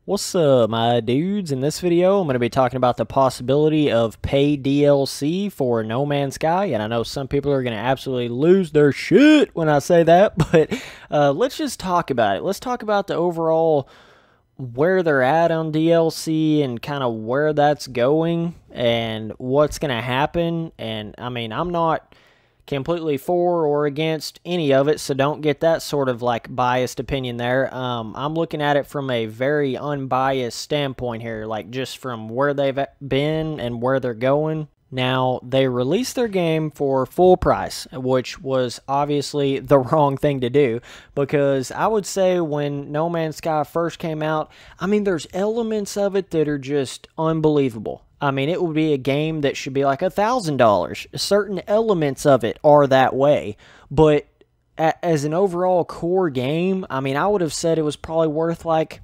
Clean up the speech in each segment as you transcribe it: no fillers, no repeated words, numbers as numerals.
What's up, my dudes? In this video, I'm going to be talking about the possibility of paid DLC for No Man's Sky, and I know some people are going to absolutely lose their shit when I say that, but let's just talk about it. Let's talk about the overall where they're at on DLC and kind of where that's going and what's going to happen. And I mean, I'm not completely for or against any of it, so don't get that sort of like biased opinion there. I'm looking at it from a very unbiased standpoint here, like just from where they've been and where they're going. Now, they released their game for full price, which was obviously the wrong thing to do, because I would say when No Man's Sky first came out, I mean, there's elements of it that are just unbelievable. I mean, it would be a game that should be like $1,000. Certain elements of it are that way, but as an overall core game, I mean, I would have said it was probably worth like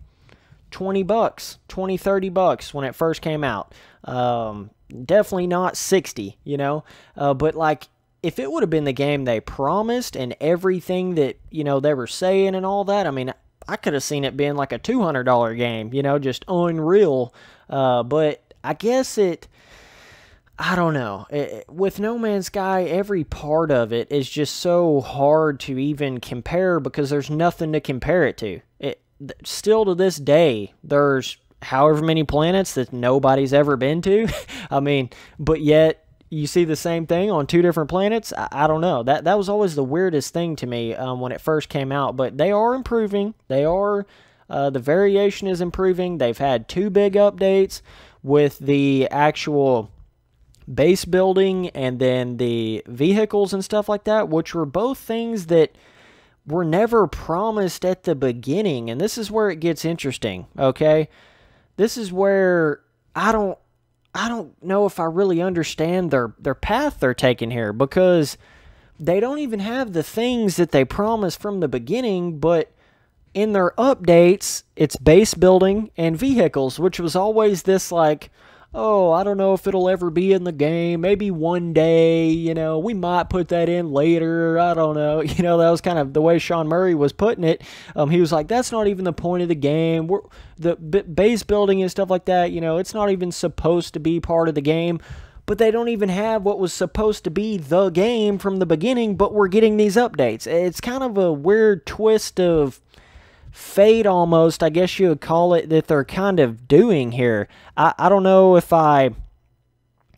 20 bucks, 20, 30 bucks when it first came out. Definitely not 60, you know, but like if it would have been the game they promised and everything that, you know, they were saying and all that, I mean, I could have seen it being like a $200 game, you know, just unreal. But I guess I don't know. With No Man's Sky, every part of it is just so hard to even compare because there's nothing to compare it to. Still to this day, there's however many planets that nobody's ever been to. I mean, but yet you see the same thing on two different planets. I don't know. That was always the weirdest thing to me when it first came out. But they are improving. They are. The variation is improving. They've had 2 big updates with the actual base building and then the vehicles and stuff like that, which were both things that were never promised at the beginning. And this is where it gets interesting, okay? This is where I don't know if I really understand their path they're taking here, because they don't even have the things that they promised from the beginning, but in their updates, it's base building and vehicles, which was always this like, oh, I don't know if it'll ever be in the game. Maybe one day, you know, we might put that in later. I don't know. You know, that was kind of the way Sean Murray was putting it. He was like, that's not even the point of the game. The base building and stuff like that, you know, it's not even supposed to be part of the game. But they don't even have what was supposed to be the game from the beginning, but we're getting these updates. It's kind of a weird twist of fate almost, I guess you would call it, that they're kind of doing here. I don't know if I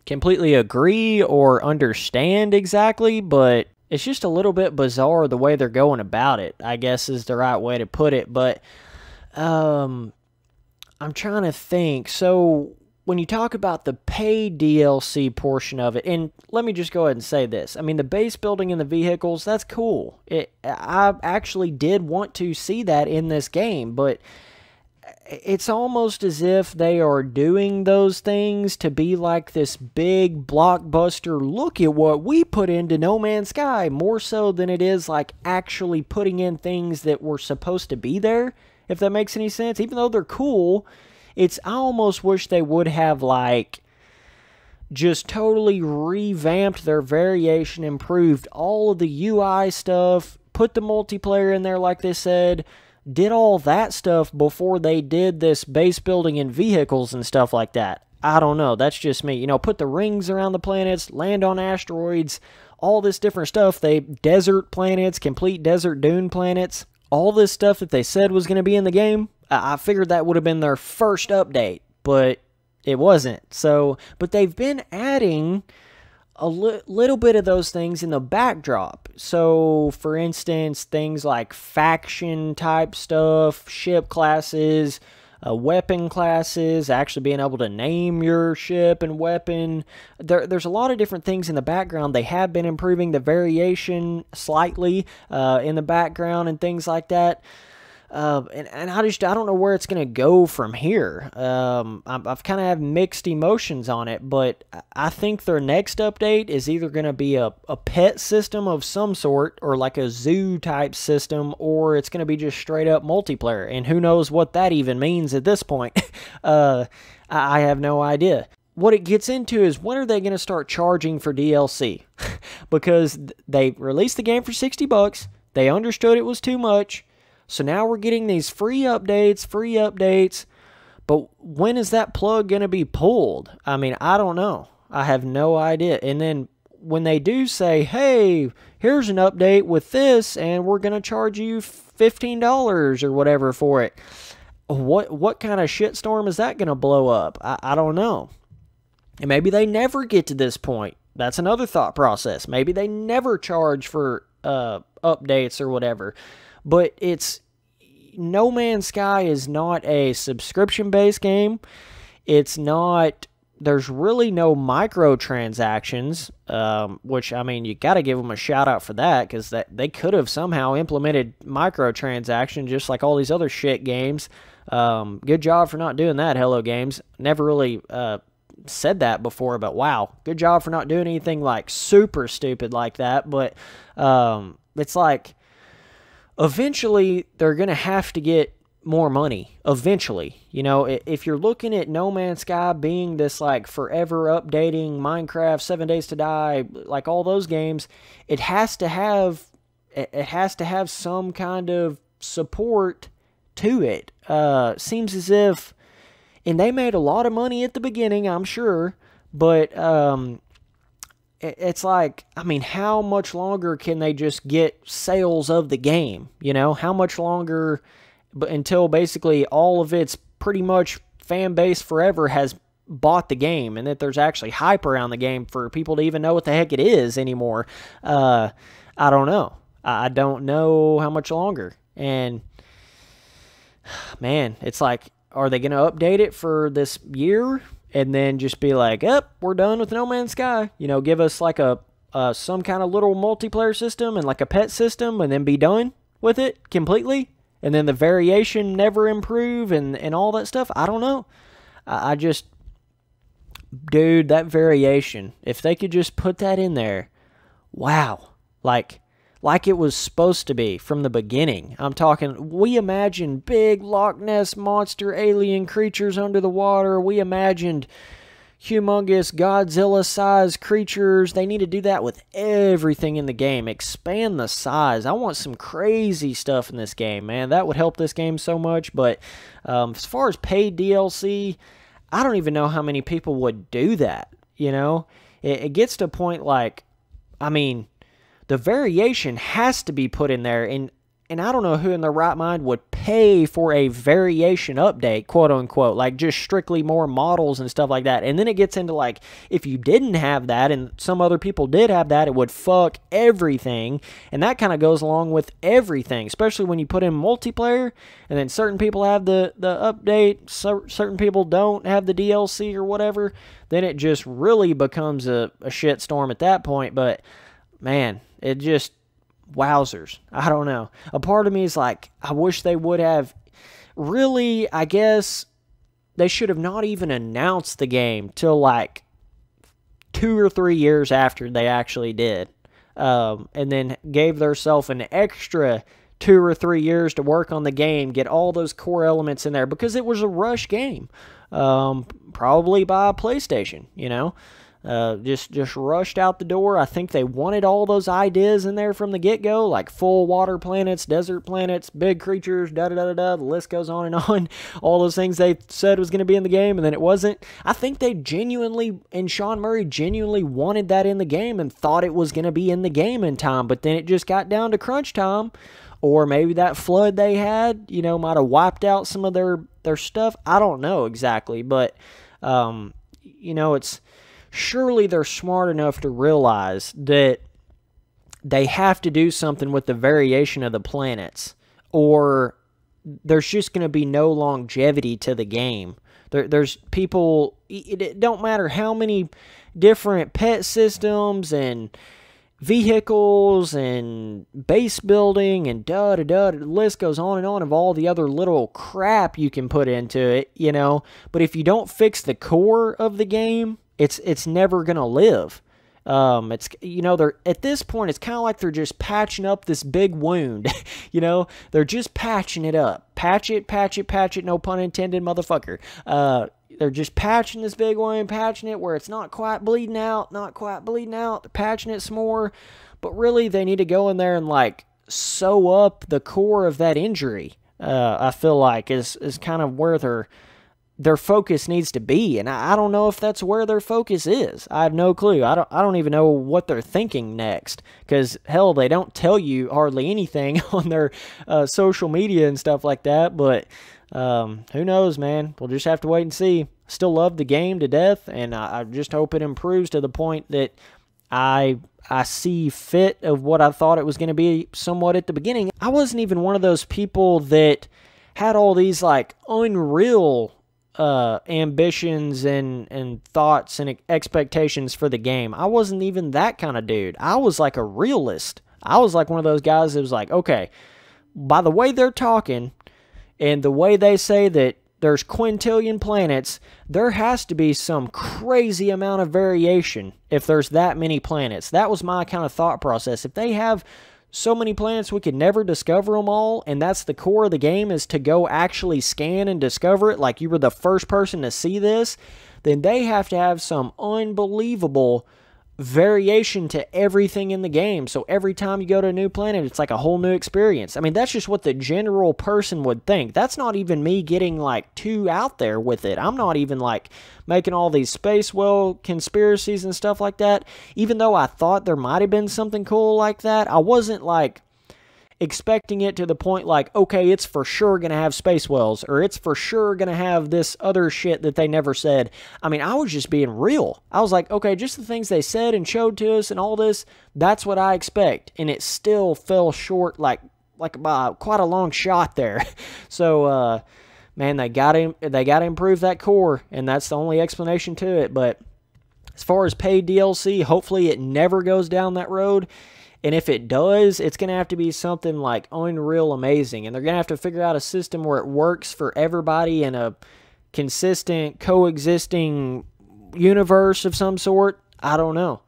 completely agree or understand exactly, but it's just a little bit bizarre the way they're going about it, I guess is the right way to put it. But I'm trying to think. So when you talk about the paid DLC portion of it, and let me just go ahead and say this. I mean, the base building and the vehicles, that's cool. I actually did want to see that in this game, but it's almost as if they are doing those things to be like this big blockbuster, look at what we put into No Man's Sky, more so than it is like actually putting in things that were supposed to be there, if that makes any sense. Even though they're cool, I almost wish they would have, like, just totally revamped their variation, improved all of the UI stuff, put the multiplayer in there like they said, did all that stuff before they did this base building and vehicles and stuff like that. I don't know. That's just me. You know, put the rings around the planets, land on asteroids, all this different stuff. Desert planets, complete desert dune planets, all this stuff that they said was going to be in the game. I figured that would have been their first update, but it wasn't. So, but they've been adding a little bit of those things in the backdrop. So, for instance, things like faction type stuff, ship classes, weapon classes, actually being able to name your ship and weapon. There's a lot of different things in the background. They have been improving the variation slightly in the background and things like that. And I don't know where it's going to go from here. I've kind of have mixed emotions on it, but I think their next update is either going to be a pet system of some sort, or like a zoo type system, or it's going to be just straight up multiplayer, and who knows what that even means at this point. I have no idea. What it gets into is, when are they going to start charging for DLC? Because they released the game for 60 bucks. They understood it was too much. So now we're getting these free updates. But when is that plug going to be pulled? I mean, I don't know. I have no idea. And then when they do say, hey, here's an update with this, and we're going to charge you $15 or whatever for it, what kind of shitstorm is that going to blow up? I don't know. And maybe they never get to this point. That's another thought process. Maybe they never charge for updates or whatever. But it's No Man's Sky is not a subscription-based game. It's not. There's really no microtransactions, which, I mean, you got to give them a shout-out for that, because they could have somehow implemented microtransactions just like all these other shit games. Good job for not doing that, Hello Games. Never really said that before, but wow, good job for not doing anything like super stupid like that. But it's like eventually they're going to have to get more money eventually. You know, if you're looking at No Man's Sky being this like forever updating Minecraft, 7 Days to Die, like all those games, it has to have some kind of support to it. Seems as if, and they made a lot of money at the beginning, I'm sure, but it's like, I mean, how much longer can they just get sales of the game? You know, how much longer until basically all of its pretty much fan base forever has bought the game, and that there's actually hype around the game for people to even know what the heck it is anymore? I don't know. I don't know how much longer. And man, it's like, are they going to update it for this year and then just be like, yep, we're done with No Man's Sky? You know, give us like some kind of little multiplayer system and like a pet system, and then be done with it completely? And then the variation never improve and all that stuff? I don't know. I just, dude, that variation, if they could just put that in there, wow. Like it was supposed to be from the beginning. I'm talking, we imagined big Loch Ness monster alien creatures under the water. We imagined humongous Godzilla-sized creatures. They need to do that with everything in the game. Expand the size. I want some crazy stuff in this game, man. That would help this game so much. But as far as paid DLC, I don't even know how many people would do that, you know? It gets to a point like, I mean, the variation has to be put in there, and I don't know who in their right mind would pay for a variation update, quote unquote, like just strictly more models and stuff like that. And then it gets into like, if you didn't have that and some other people did have that, it would fuck everything. And that kind of goes along with everything, especially when you put in multiplayer, and then certain people have the update, certain people don't have the DLC or whatever. Then it just really becomes a shitstorm at that point. But man, it just, wowzers. I don't know. A part of me is like, I wish they would have, really, I guess, they should have not even announced the game till like 2 or 3 years after they actually did. And then gave themselves an extra 2 or 3 years to work on the game, get all those core elements in there, because it was a rush game. Probably by PlayStation, you know. Just rushed out the door. I think they wanted all those ideas in there from the get-go, like full water planets, desert planets, big creatures, da-da-da-da-da, the list goes on and on. All those things they said was going to be in the game, and then it wasn't. I think they genuinely, and Sean Murray genuinely wanted that in the game and thought it was going to be in the game in time, but then it just got down to crunch time, or maybe that flood they had, you know, might have wiped out some of their stuff. I don't know exactly, but, you know, it's, surely they're smart enough to realize that they have to do something with the variation of the planets, or there's just going to be no longevity to the game. There's people, it don't matter how many different pet systems and vehicles and base building and da-da-da, the list goes on and on of all the other little crap you can put into it, you know. But if you don't fix the core of the game, it's never gonna live. It's, you know, they're at this point, it's kind of like they're just patching up this big wound. You know, they're just patching it up. Patch it, no pun intended, motherfucker. They're just patching this big wound, patching it where it's not quite bleeding out, they're patching it some more. But really, they need to go in there and like sew up the core of that injury. I feel like is kind of where their focus needs to be, and I don't know if that's where their focus is. I have no clue. I don't even know what they're thinking next, because hell, they don't tell you hardly anything on their social media and stuff like that. But who knows, man? We'll just have to wait and see. Still love the game to death, and I just hope it improves to the point that I see fit of what I thought it was going to be somewhat at the beginning. I wasn't even one of those people that had all these like unreal ambitions and thoughts and expectations for the game. I wasn't even that kind of dude. I was like a realist. I was like one of those guys that was like, okay, by the way they're talking and the way they say that there's quintillion planets, there has to be some crazy amount of variation if there's that many planets. That was my kind of thought process. If they have so many planets we could never discover them all, and that's the core of the game, is to go actually scan and discover it like you were the first person to see this, then they have to have some unbelievable variation to everything in the game. So every time you go to a new planet, it's like a whole new experience. I mean, that's just what the general person would think. That's not even me getting like too out there with it. I'm not even like making all these space whale conspiracies and stuff like that. Even though I thought there might have been something cool like that, I wasn't like expecting it to the point like, okay, it's for sure going to have space whales, or it's for sure going to have this other shit that they never said. I mean, I was just being real. I was like, okay, just the things they said and showed to us and all this, that's what I expect. And it still fell short like by quite a long shot there. So, man, they got to improve that core, and that's the only explanation to it. But as far as paid DLC, hopefully it never goes down that road. And if it does, it's going to have to be something like unreal amazing. And they're going to have to figure out a system where it works for everybody in a consistent, coexisting universe of some sort. I don't know.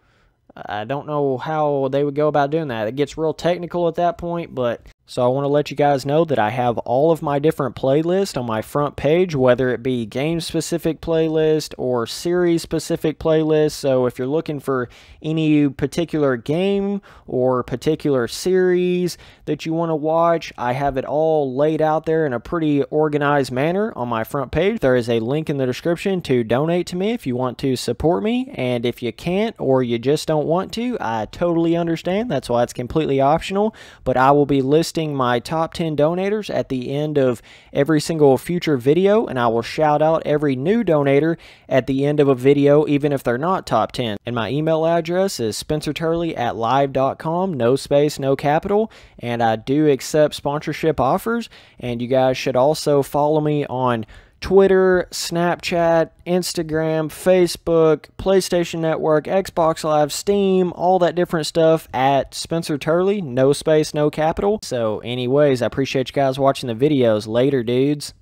I don't know how they would go about doing that. It gets real technical at that point, but... So I want to let you guys know that I have all of my different playlists on my front page, whether it be game-specific playlist or series-specific playlist. So if you're looking for any particular game or particular series that you want to watch, I have it all laid out there in a pretty organized manner on my front page. There is a link in the description to donate to me if you want to support me. And if you can't or you just don't want to, I totally understand. That's why it's completely optional. But I will be listing my top 10 donators at the end of every single future video, and I will shout out every new donator at the end of a video, even if they're not top 10. And my email address is spencerturley@live.com, no space, no capital, and I do accept sponsorship offers. And you guys should also follow me on Twitter, Snapchat, Instagram, Facebook, PlayStation Network, Xbox Live, Steam, all that different stuff at Spencer Turley, no space, no capital. So anyways, I appreciate you guys watching the videos. Later, dudes.